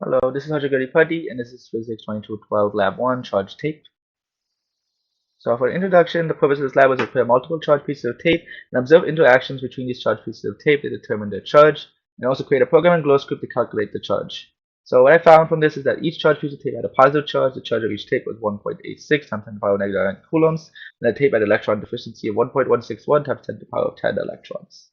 Hello, this is Hajagari Putty, and this is Physics 2212 Lab 1 Charge Tape. So for introduction, the purpose of this lab was to prepare multiple charge pieces of tape and observe interactions between these charge pieces of tape to determine their charge, and also create a program and glow script to calculate the charge. So what I found from this is that each charge piece of tape had a positive charge. The charge of each tape was 1.86 times 10 to the power of negative 9 coulombs, and the tape had an electron deficiency of 1.161 times 10 to the power of 10 electrons.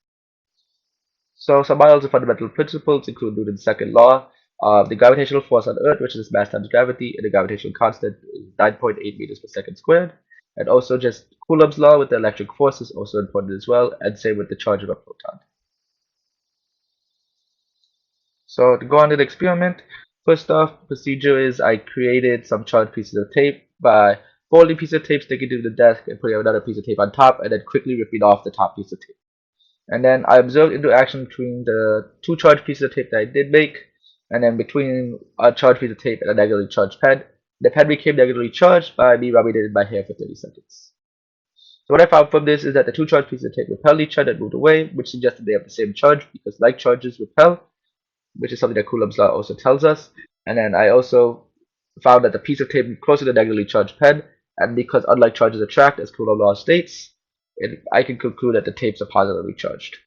So some biology fundamental principles include Newton's second law of the gravitational force on Earth, which is mass times gravity, and the gravitational constant is 9.8 meters per second squared. And also just Coulomb's law with the electric force is also important as well, and same with the charge of a proton. So to go on to the experiment, first off, procedure is I created some charged pieces of tape by folding a piece of tape, sticking it to the desk, and putting another piece of tape on top, and then quickly ripping off the top piece of tape. And then I observed interaction between the two charged pieces of tape that I did make, and then between a charged piece of tape and a negatively charged pen. The pen became negatively charged by me rubbing it in my hair for 30 seconds. So what I found from this is that the two charged pieces of tape repelled each other and moved away, which suggested they have the same charge because like charges repel, which is something that Coulomb's law also tells us. And then I also found that the piece of tape moved closer to the negatively charged pen, and because unlike charges attract, as Coulomb's law states, I can conclude that the tapes are positively charged.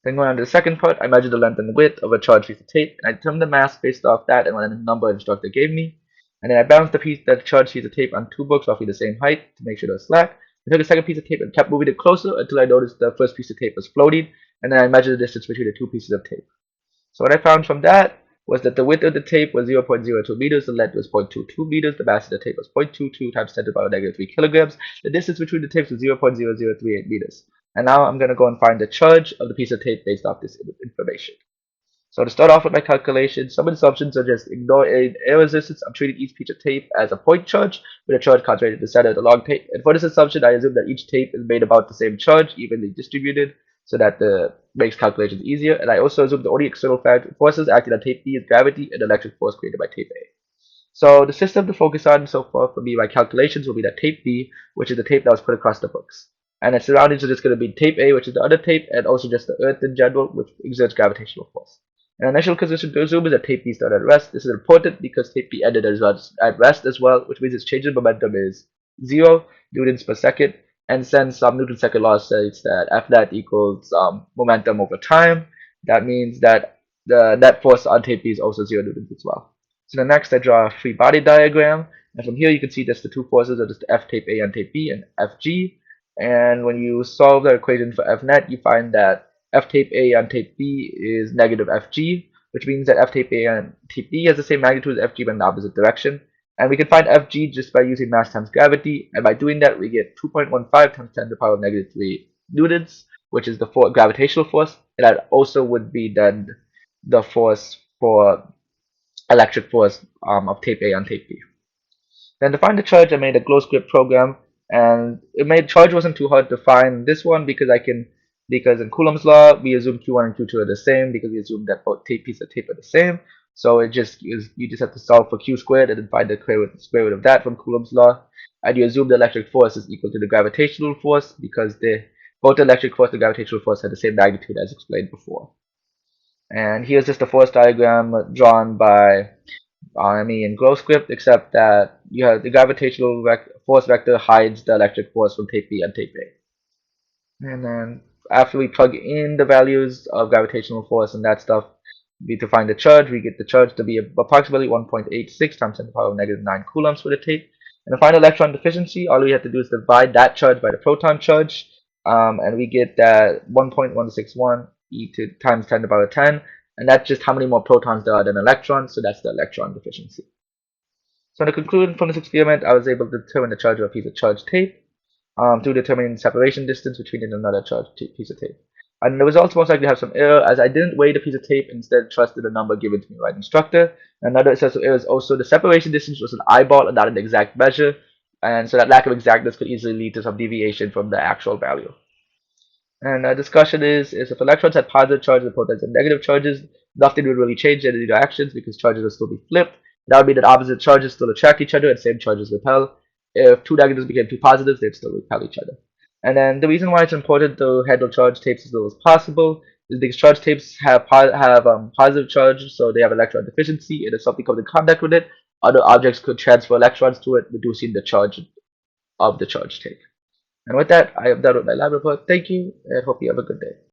Then going on to the second part, I measured the length and width of a charged piece of tape, and I determined the mass based off that and what the number instructor gave me. And then I balanced the charged piece of tape on two books roughly the same height to make sure they were slack. I took a second piece of tape and kept moving it closer until I noticed the first piece of tape was floating, and then I measured the distance between the two pieces of tape. So what I found from that was that the width of the tape was 0.02 meters, the length was 0.22 meters, the mass of the tape was 0.22 times 10 to the power negative 3 kilograms, the distance between the tapes was 0.0038 meters. And now I'm going to go and find the charge of the piece of tape based off this information. So to start off with my calculation, some assumptions are just ignoring air resistance. I'm treating each piece of tape as a point charge with a charge concentrated in the center of the long tape. And for this assumption, I assume that each tape is made about the same charge, evenly distributed, so that makes calculations easier. And I also assume the only external forces acting on tape B is gravity and electric force created by tape A. So the system to focus on so far for me, my calculations will be that tape B, which is the tape that was put across the books. And its surroundings are just going to be tape A, which is the other tape, and also just the Earth in general, which exerts gravitational force. An initial position to assume is that tape B started at rest. This is important because tape B ended at rest as well, which means its change in momentum is 0 newtons per second. And since Newton's second law states that F net equals momentum over time, that means that the net force on tape B is also 0 newtons as well. So next I draw a free body diagram, and from here you can see just the two forces are just F tape A on tape B and Fg. And when you solve the equation for F net, you find that F tape A on tape B is negative Fg, which means that F tape A on tape B has the same magnitude as Fg but in the opposite direction. And we can find Fg just by using mass times gravity, and by doing that we get 2.15 times 10 to the power of negative 3 newtons, which is the gravitational force, and that also would be then the force for electric force of tape A on tape B. Then to find the charge, I made a glow script program, and charge wasn't too hard to find this one because in Coulomb's law we assume Q1 and Q2 are the same because we assume that both pieces of tape are the same. So you just have to solve for Q squared and then find the square root of that from Coulomb's law, and you assume the electric force is equal to the gravitational force because both the electric force and gravitational force have the same magnitude as explained before. And here's just a force diagram drawn by me in glow script, except that you have the gravitational force vector hides the electric force from tape B and tape A. And then after we plug in the values of gravitational force and that stuff, to find the charge, we get the charge to be approximately 1.86 times 10 to the power of negative 9 coulombs for the tape. And to find electron deficiency, all we have to do is divide that charge by the proton charge, and we get that 1.161 times 10 to the power of 10, and that's just how many more protons there are than electrons, so that's the electron deficiency. So to conclude from this experiment, I was able to determine the charge of a piece of charged tape through determining the separation distance between it and another charged piece of tape. And the results most likely have some error, as I didn't weigh the piece of tape, instead trusted the number given to me by the instructor. Another source of error is also the separation distance was an eyeball and not an exact measure, and so that lack of exactness could easily lead to some deviation from the actual value. And our discussion is if electrons had positive charges and protons had negative charges, nothing would really change in the interactions because charges would still be flipped. That would mean that opposite charges still attract each other and same charges repel. If two negatives became two positives, they'd still repel each other. And then the reason why it's important to handle charged tapes as little as possible These charge tapes have positive charge, so they have electron deficiency. It is something comes in contact with it. Other objects could transfer electrons to it, reducing the charge of the charge tape. And with that, I am done with my lab report. Thank you, and hope you have a good day.